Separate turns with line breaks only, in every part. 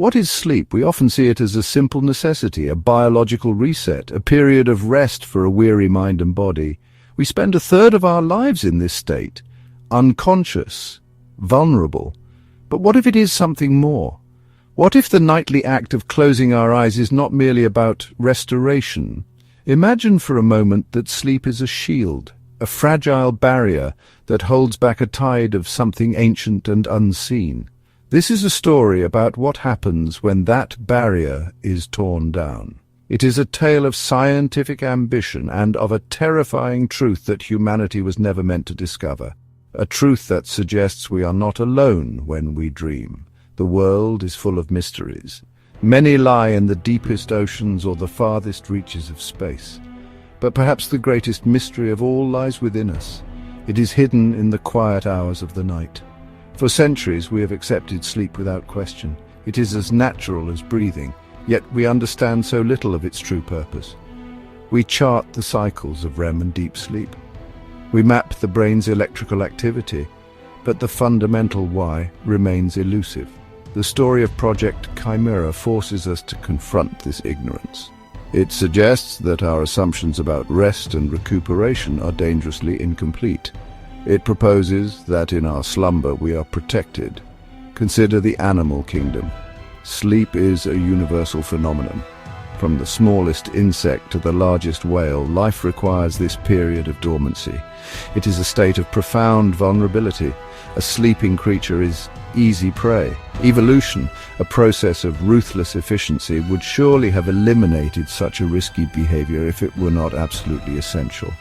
What is sleep? We often see it as a simple necessity, a biological reset, a period of rest for a weary mind and body. We spend a third of our lives in this state, unconscious, vulnerable. But what if it is something more? What if the nightly act of closing our eyes is not merely about restoration? Imagine for a moment that sleep is a shield, a fragile barrier that holds back a tide of something ancient and unseen. This is a story about what happens when that barrier is torn down. It is a tale of scientific ambition and of a terrifying truth that humanity was never meant to discover. A truth that suggests we are not alone when we dream. The world is full of mysteries. Many lie in the deepest oceans or the farthest reaches of space. But perhaps the greatest mystery of all lies within us. It is hidden in the quiet hours of the night. For centuries we have accepted sleep without question. It is as natural as breathing, yet we understand so little of its true purpose. We chart the cycles of REM and deep sleep. We map the brain's electrical activity, but the fundamental why remains elusive. The story of Project Chimera forces us to confront this ignorance. It suggests that our assumptions about rest and recuperation are dangerously incomplete. It proposes that in our slumber we are protected. Consider the animal kingdom. Sleep is a universal phenomenon. From the smallest insect to the largest whale, life requires this period of dormancy. It is a state of profound vulnerability. A sleeping creature is easy prey. Evolution, a process of ruthless efficiency, would surely have eliminated such a risky behavior if it were not absolutely essential.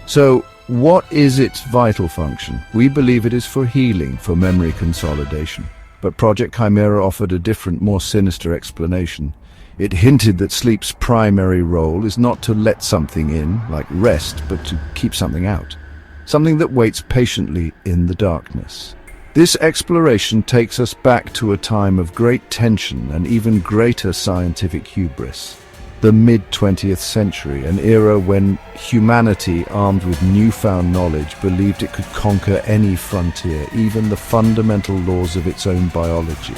So, what is its vital function? We believe it is for healing, for memory consolidation. But Project Chimera offered a different, more sinister explanation. It hinted that sleep's primary role is not to let something in, like rest, but to keep something out. Something that waits patiently in the darkness. This exploration takes us back to a time of great tension and even greater scientific hubris. The mid-20th century, an era when humanity, armed with newfound knowledge, believed it could conquer any frontier, even the fundamental laws of its own biology.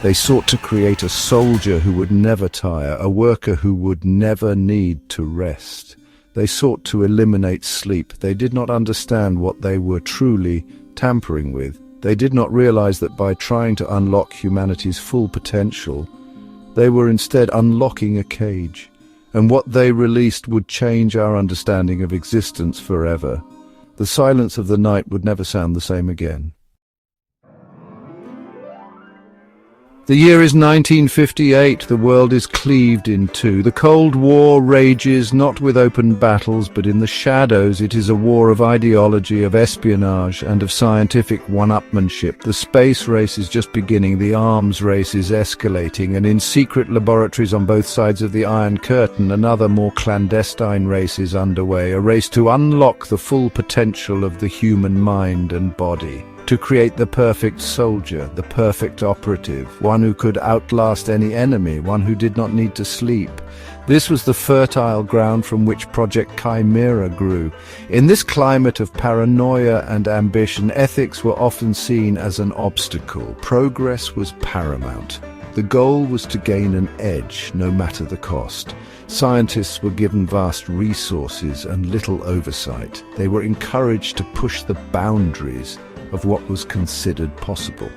They sought to create a soldier who would never tire, a worker who would never need to rest. They sought to eliminate sleep. They did not understand what they were truly tampering with. They did not realize that by trying to unlock humanity's full potential, they were instead unlocking a cage. And what they released would change our understanding of existence forever. The silence of the night would never sound the same again. The year is 1958, the world is cleaved in two. The Cold War rages not with open battles, but in the shadows. It is a war of ideology, of espionage, and of scientific one-upmanship. The space race is just beginning, the arms race is escalating, and in secret laboratories on both sides of the Iron Curtain, another more clandestine race is underway, a race to unlock the full potential of the human mind and body. To create the perfect soldier, the perfect operative, one who could outlast any enemy, one who did not need to sleep. This was the fertile ground from which Project Chimera grew. In this climate of paranoia and ambition, ethics were often seen as an obstacle. Progress was paramount. The goal was to gain an edge, no matter the cost. Scientists were given vast resources and little oversight. They were encouraged to push the boundaries of what was considered possible.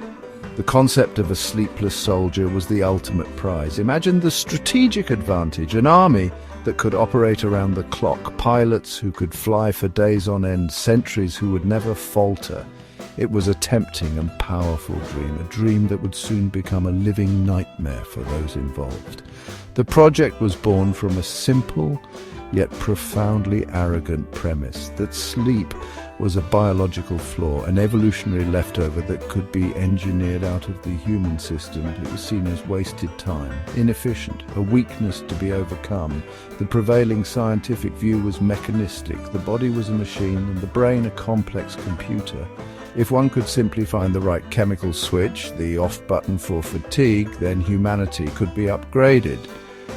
The concept of a sleepless soldier was the ultimate prize. Imagine the strategic advantage, an army that could operate around the clock, pilots who could fly for days on end, sentries who would never falter. It was a tempting and powerful dream, a dream that would soon become a living nightmare for those involved. The project was born from a simple yet profoundly arrogant premise that sleep was a biological flaw, an evolutionary leftover that could be engineered out of the human system. It was seen as wasted time, inefficient, a weakness to be overcome. The prevailing scientific view was mechanistic. The body was a machine and the brain a complex computer. If one could simply find the right chemical switch, the off button for fatigue, then humanity could be upgraded.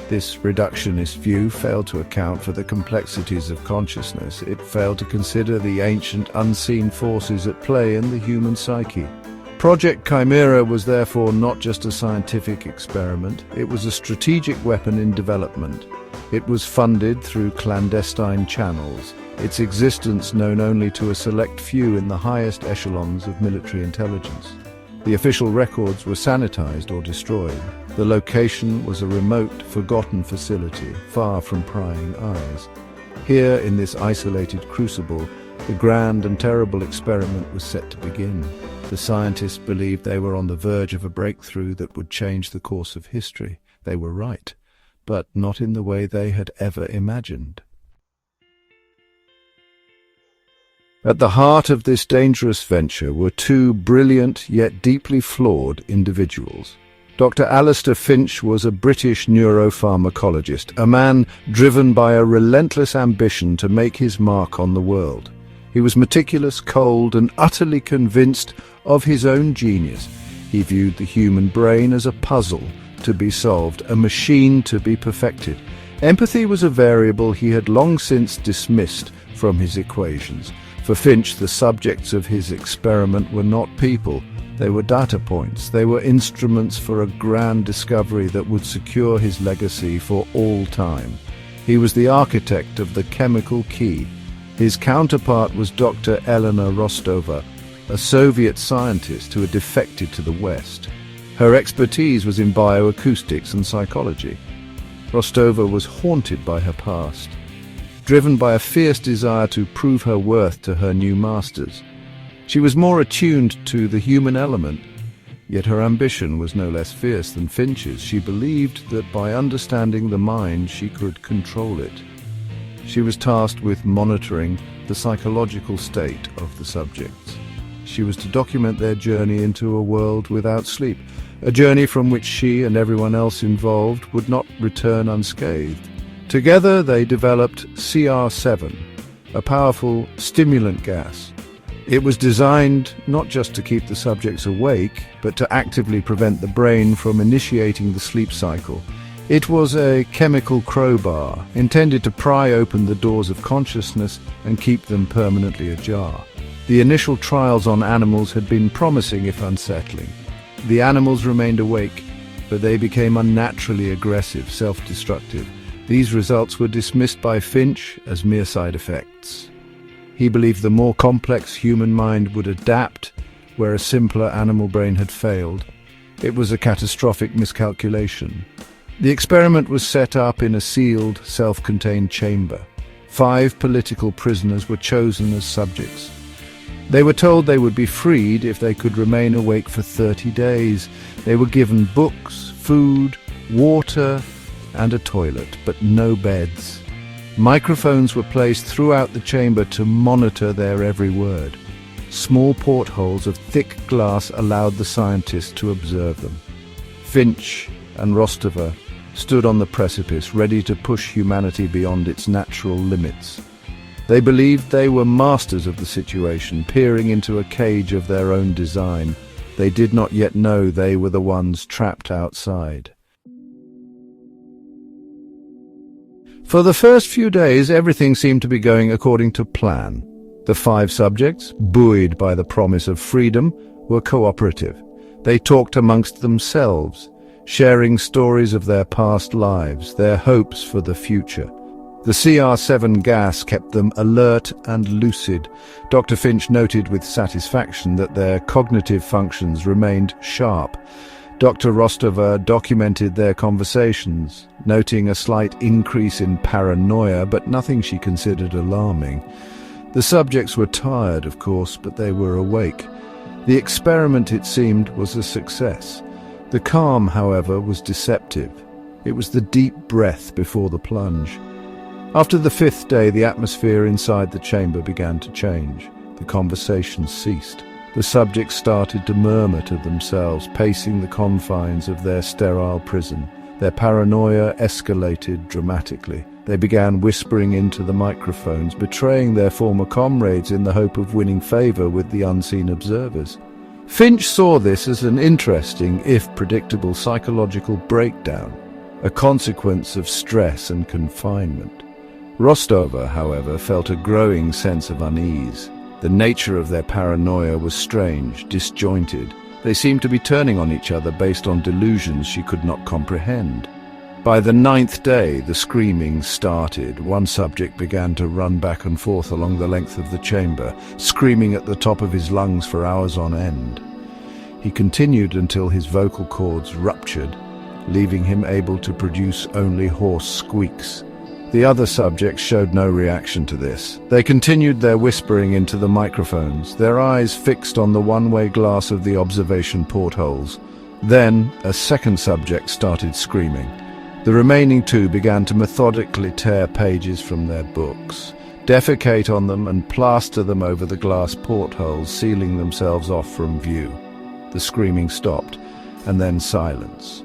This reductionist view failed to account for the complexities of consciousness. It failed to consider the ancient, unseen forces at play in the human psyche. Project Chimera was therefore not just a scientific experiment, it was a strategic weapon in development. It was funded through clandestine channels, its existence known only to a select few in the highest echelons of military intelligence. The official records were sanitized or destroyed. The location was a remote, forgotten facility, far from prying eyes. Here, in this isolated crucible, the grand and terrible experiment was set to begin. The scientists believed they were on the verge of a breakthrough that would change the course of history. They were right, but not in the way they had ever imagined. At the heart of this dangerous venture were two brilliant yet deeply flawed individuals. Dr. Alistair Finch was a British neuropharmacologist, a man driven by a relentless ambition to make his mark on the world. He was meticulous, cold, and utterly convinced of his own genius. He viewed the human brain as a puzzle to be solved, a machine to be perfected. Empathy was a variable he had long since dismissed from his equations. For Finch, the subjects of his experiment were not people. They were data points. They were instruments for a grand discovery that would secure his legacy for all time. He was the architect of the chemical key. His counterpart was Dr. Elena Rostova, a Soviet scientist who had defected to the West. Her expertise was in bioacoustics and psychology. Rostova was haunted by her past, driven by a fierce desire to prove her worth to her new masters. She was more attuned to the human element, yet her ambition was no less fierce than Finch's. She believed that by understanding the mind she could control it. She was tasked with monitoring the psychological state of the subjects. She was to document their journey into a world without sleep, a journey from which she and everyone else involved would not return unscathed. Together they developed CR7, a powerful stimulant gas. It was designed not just to keep the subjects awake, but to actively prevent the brain from initiating the sleep cycle. It was a chemical crowbar, intended to pry open the doors of consciousness and keep them permanently ajar. The initial trials on animals had been promising if unsettling. The animals remained awake, but they became unnaturally aggressive, self-destructive. These results were dismissed by Finch as mere side effects. He believed the more complex human mind would adapt where a simpler animal brain had failed. It was a catastrophic miscalculation. The experiment was set up in a sealed, self-contained chamber. 5 political prisoners were chosen as subjects. They were told they would be freed if they could remain awake for 30 days. They were given books, food, water, and a toilet, but no beds. Microphones were placed throughout the chamber to monitor their every word. Small portholes of thick glass allowed the scientists to observe them. Finch and Rostova stood on the precipice, ready to push humanity beyond its natural limits. They believed they were masters of the situation, peering into a cage of their own design. They did not yet know they were the ones trapped outside. For the first few days, everything seemed to be going according to plan. The 5 subjects, buoyed by the promise of freedom, were cooperative. They talked amongst themselves, sharing stories of their past lives, their hopes for the future. The CR7 gas kept them alert and lucid. Dr. Finch noted with satisfaction that their cognitive functions remained sharp. Dr. Rostova documented their conversations, noting a slight increase in paranoia, but nothing she considered alarming. The subjects were tired, of course, but they were awake. The experiment, it seemed, was a success. The calm, however, was deceptive. It was the deep breath before the plunge. After the 5th day, the atmosphere inside the chamber began to change. The conversation ceased. The subjects started to murmur to themselves, pacing the confines of their sterile prison. Their paranoia escalated dramatically. They began whispering into the microphones, betraying their former comrades in the hope of winning favor with the unseen observers. Finch saw this as an interesting, if predictable, psychological breakdown, a consequence of stress and confinement. Rostova, however, felt a growing sense of unease. The nature of their paranoia was strange, disjointed. They seemed to be turning on each other based on delusions she could not comprehend. By the 9th day, the screaming started. One subject began to run back and forth along the length of the chamber, screaming at the top of his lungs for hours on end. He continued until his vocal cords ruptured, leaving him able to produce only hoarse squeaks. The other subjects showed no reaction to this. They continued their whispering into the microphones, their eyes fixed on the one-way glass of the observation portholes. Then, a second subject started screaming. The remaining 2 began to methodically tear pages from their books, defecate on them and plaster them over the glass portholes, sealing themselves off from view. The screaming stopped, and then silence.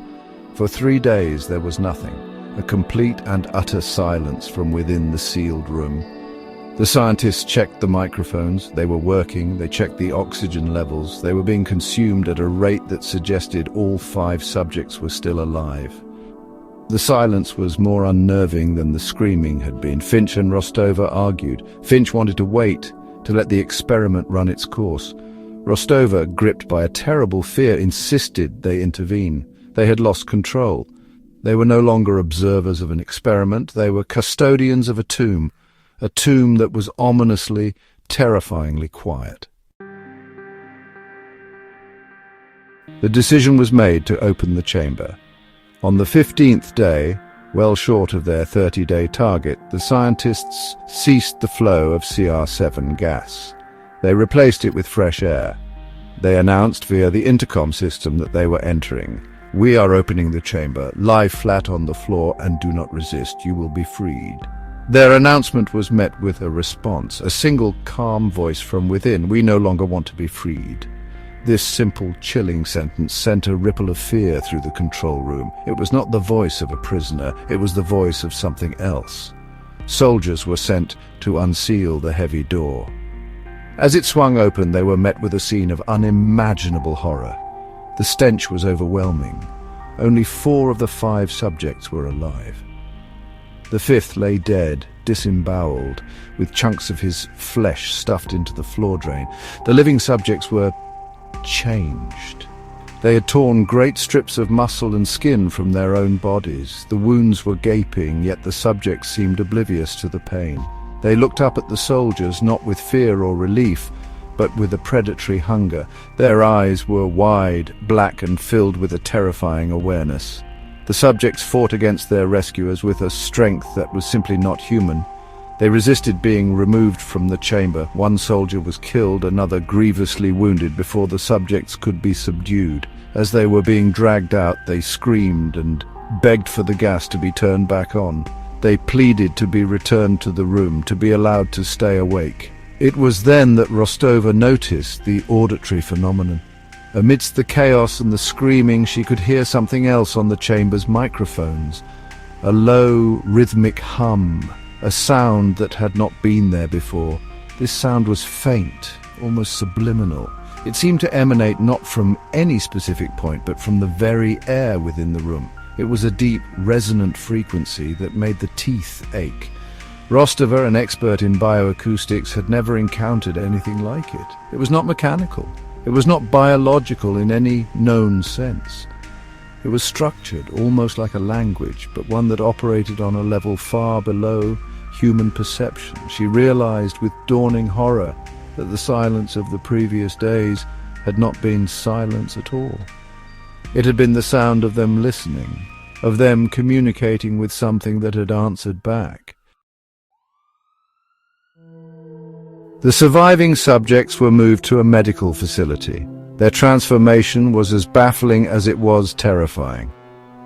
For 3 days there was nothing, a complete and utter silence from within the sealed room. The scientists checked the microphones. They were working. They checked the oxygen levels. They were being consumed at a rate that suggested all 5 subjects were still alive. The silence was more unnerving than the screaming had been. Finch and Rostova argued. Finch wanted to wait, to let the experiment run its course. Rostova, gripped by a terrible fear, insisted they intervene. They had lost control. They were no longer observers of an experiment. They were custodians of a tomb that was ominously, terrifyingly quiet. The decision was made to open the chamber. On the 15th day, well short of their 30-day target, the scientists ceased the flow of CR7 gas. They replaced it with fresh air. They announced via the intercom system that they were entering. "We are opening the chamber. Lie flat on the floor and do not resist. You will be freed." Their announcement was met with a response, a single calm voice from within. "We no longer want to be freed." This simple, chilling sentence sent a ripple of fear through the control room. It was not the voice of a prisoner, it was the voice of something else. Soldiers were sent to unseal the heavy door. As it swung open, they were met with a scene of unimaginable horror. The stench was overwhelming. Only 4 of the 5 subjects were alive. The 5th lay dead, disemboweled, with chunks of his flesh stuffed into the floor drain. The living subjects were changed. They had torn great strips of muscle and skin from their own bodies. The wounds were gaping, yet the subjects seemed oblivious to the pain. They looked up at the soldiers, not with fear or relief, but with a predatory hunger. Their eyes were wide, black, and filled with a terrifying awareness. The subjects fought against their rescuers with a strength that was simply not human. They resisted being removed from the chamber. One soldier was killed, another grievously wounded before the subjects could be subdued. As they were being dragged out, they screamed and begged for the gas to be turned back on. They pleaded to be returned to the room, to be allowed to stay awake. It was then that Rostova noticed the auditory phenomenon. Amidst the chaos and the screaming, she could hear something else on the chamber's microphones. A low, rhythmic hum. A sound that had not been there before. This sound was faint, almost subliminal. It seemed to emanate not from any specific point, but from the very air within the room. It was a deep, resonant frequency that made the teeth ache. Rostova, an expert in bioacoustics, had never encountered anything like it. It was not mechanical. It was not biological in any known sense. It was structured, almost like a language, but one that operated on a level far below human perception. She realized with dawning horror that the silence of the previous days had not been silence at all. It had been the sound of them listening, of them communicating with something that had answered back. The surviving subjects were moved to a medical facility. Their transformation was as baffling as it was terrifying.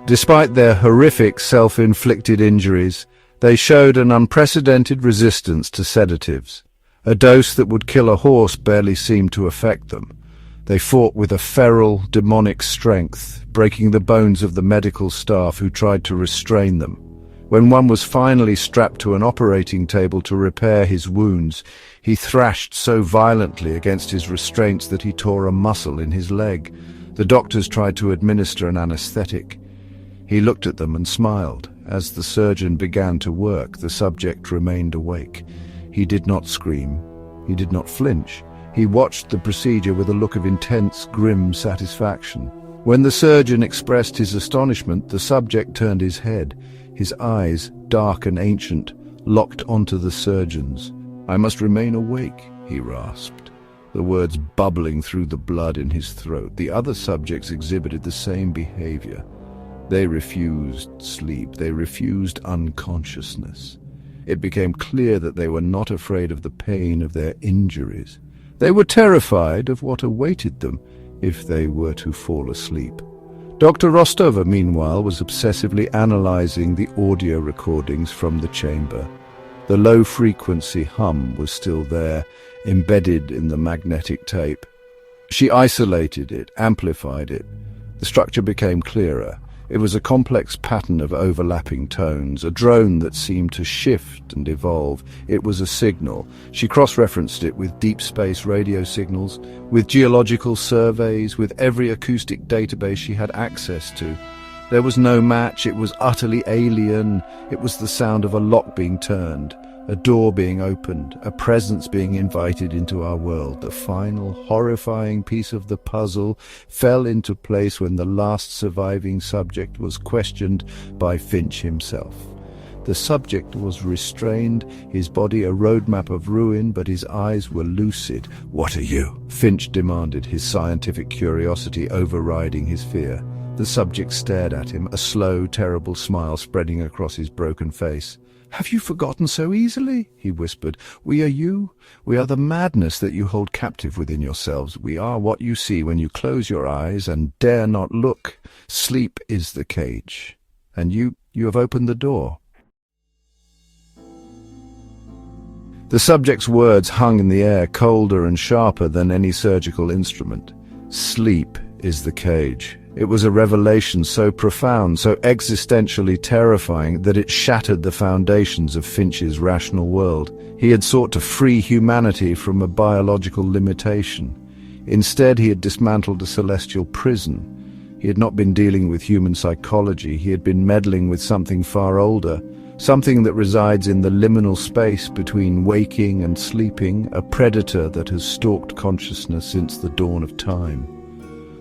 Despite their horrific self-inflicted injuries, they showed an unprecedented resistance to sedatives. A dose that would kill a horse barely seemed to affect them. They fought with a feral, demonic strength, breaking the bones of the medical staff who tried to restrain them. When one was finally strapped to an operating table to repair his wounds, he thrashed so violently against his restraints that he tore a muscle in his leg. The doctors tried to administer an anesthetic. He looked at them and smiled. As the surgeon began to work, the subject remained awake. He did not scream. He did not flinch. He watched the procedure with a look of intense, grim satisfaction. When the surgeon expressed his astonishment, the subject turned his head. His eyes, dark and ancient, locked onto the surgeon's. "I must remain awake," he rasped, the words bubbling through the blood in his throat. The other subjects exhibited the same behavior. They refused sleep. They refused unconsciousness. It became clear that they were not afraid of the pain of their injuries. They were terrified of what awaited them if they were to fall asleep. Dr. Rostova, meanwhile, was obsessively analyzing the audio recordings from the chamber. The low-frequency hum was still there, embedded in the magnetic tape. She isolated it, amplified it. The structure became clearer. It was a complex pattern of overlapping tones, a drone that seemed to shift and evolve. It was a signal. She cross-referenced it with deep space radio signals, with geological surveys, with every acoustic database she had access to. There was no match. It was utterly alien. It was the sound of a lock being turned, a door being opened, a presence being invited into our world. The final, horrifying piece of the puzzle fell into place when the last surviving subject was questioned by Finch himself. The subject was restrained, his body a roadmap of ruin, but his eyes were lucid. "What are you?" Finch demanded, his scientific curiosity overriding his fear. The subject stared at him, a slow, terrible smile spreading across his broken face. "Have you forgotten so easily?" he whispered. "We are you. We are the madness that you hold captive within yourselves. We are what you see when you close your eyes and dare not look. Sleep is the cage. And you have opened the door." The subject's words hung in the air, colder and sharper than any surgical instrument. Sleep is the cage. It was a revelation so profound, so existentially terrifying, that it shattered the foundations of Finch's rational world. He had sought to free humanity from a biological limitation. Instead, he had dismantled a celestial prison. He had not been dealing with human psychology. He had been meddling with something far older, something that resides in the liminal space between waking and sleeping, a predator that has stalked consciousness since the dawn of time.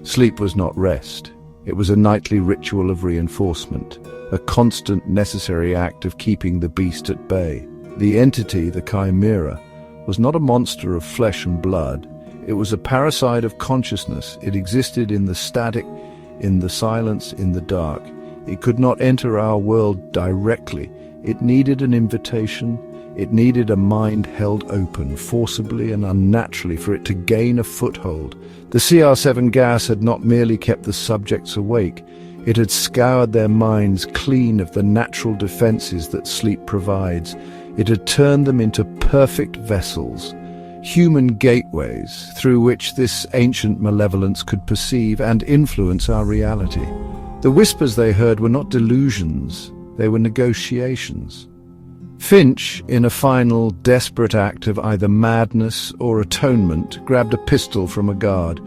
Sleep was not rest. It was a nightly ritual of reinforcement, a constant necessary act of keeping the beast at bay. The entity, the chimera, was not a monster of flesh and blood. It was a parasite of consciousness. It existed in the static, in the silence, in the dark. It could not enter our world directly. It needed an invitation. It needed a mind held open, forcibly and unnaturally, for it to gain a foothold. The CR7 gas had not merely kept the subjects awake, it had scoured their minds clean of the natural defenses that sleep provides. It had turned them into perfect vessels, human gateways through which this ancient malevolence could perceive and influence our reality. The whispers they heard were not delusions, they were negotiations. Finch, in a final, desperate act of either madness or atonement, grabbed a pistol from a guard.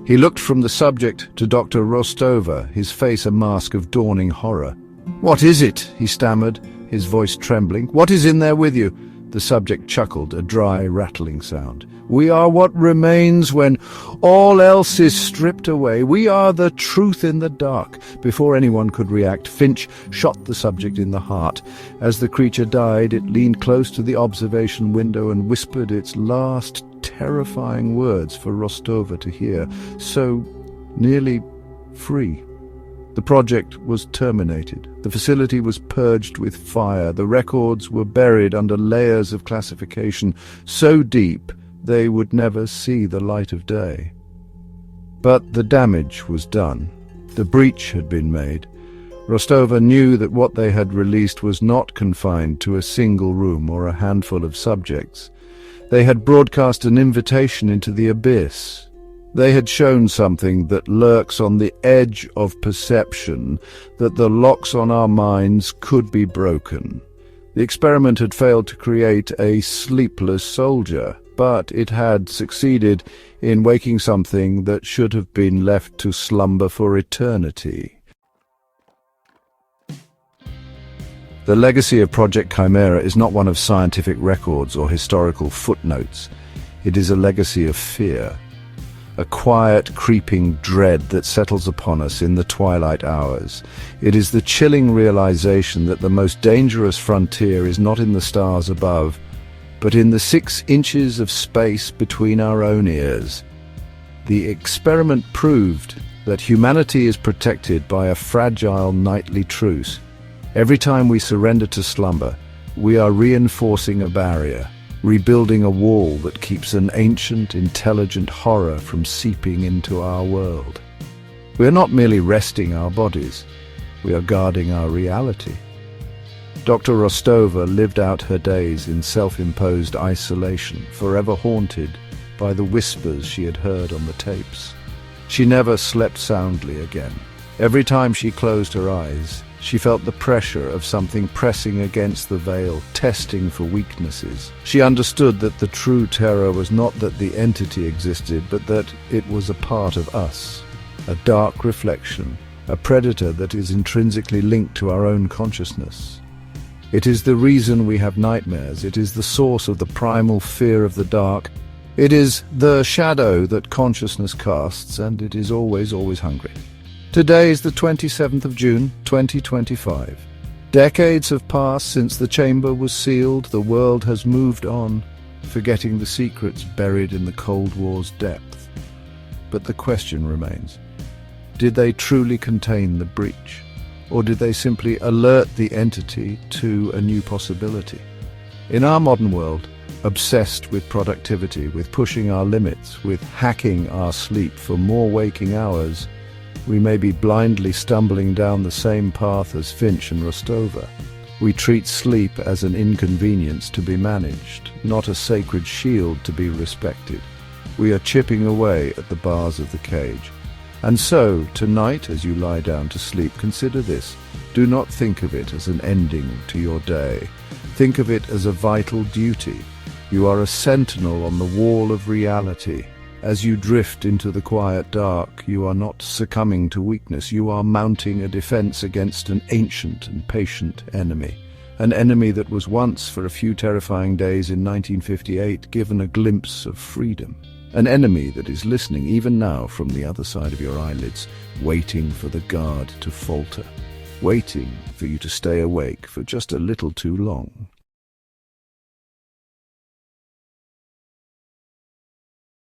He looked from the subject to Dr. Rostova, his face a mask of dawning horror. "What is it?" he stammered, his voice trembling. "What is in there with you?" The subject chuckled, a dry, rattling sound. "We are what remains when all else is stripped away. We are the truth in the dark." Before anyone could react, Finch shot the subject in the heart. As the creature died, it leaned close to the observation window and whispered its last terrifying words for Rostova to hear. So nearly free. The project was terminated. The facility was purged with fire. The records were buried under layers of classification so deep they would never see the light of day. But the damage was done. The breach had been made. Rostova knew that what they had released was not confined to a single room or a handful of subjects. They had broadcast an invitation into the abyss. They had shown something that lurks on the edge of perception, that the locks on our minds could be broken. The experiment had failed to create a sleepless soldier, but it had succeeded in waking something that should have been left to slumber for eternity. The legacy of Project Chimera is not one of scientific records or historical footnotes. It is a legacy of fear, a quiet, creeping dread that settles upon us in the twilight hours. It is the chilling realization that the most dangerous frontier is not in the stars above, but in the 6 inches of space between our own ears. The experiment proved that humanity is protected by a fragile nightly truce. Every time we surrender to slumber, we are reinforcing a barrier, rebuilding a wall that keeps an ancient, intelligent horror from seeping into our world. We are not merely resting our bodies, we are guarding our reality. Dr. Rostova lived out her days in self-imposed isolation, forever haunted by the whispers she had heard on the tapes. She never slept soundly again. Every time she closed her eyes, she felt the pressure of something pressing against the veil, testing for weaknesses. She understood that the true terror was not that the entity existed, but that it was a part of us, a dark reflection, a predator that is intrinsically linked to our own consciousness. It is the reason we have nightmares. It is the source of the primal fear of the dark. It is the shadow that consciousness casts, and it is always, always hungry. Today is the 27th of June, 2025. Decades have passed since the chamber was sealed. The world has moved on, forgetting the secrets buried in the Cold War's depth. But the question remains, did they truly contain the breach? Or did they simply alert the entity to a new possibility? In our modern world, obsessed with productivity, with pushing our limits, with hacking our sleep for more waking hours, we may be blindly stumbling down the same path as Finch and Rostova. We treat sleep as an inconvenience to be managed, not a sacred shield to be respected. We are chipping away at the bars of the cage. And so, tonight, as you lie down to sleep, consider this. Do not think of it as an ending to your day. Think of it as a vital duty. You are a sentinel on the wall of reality. As you drift into the quiet dark, you are not succumbing to weakness. You are mounting a defense against an ancient and patient enemy. An enemy that was once, for a few terrifying days in 1958, given a glimpse of freedom. An enemy that is listening even now from the other side of your eyelids, waiting for the guard to falter. Waiting for you to stay awake for just a little too long.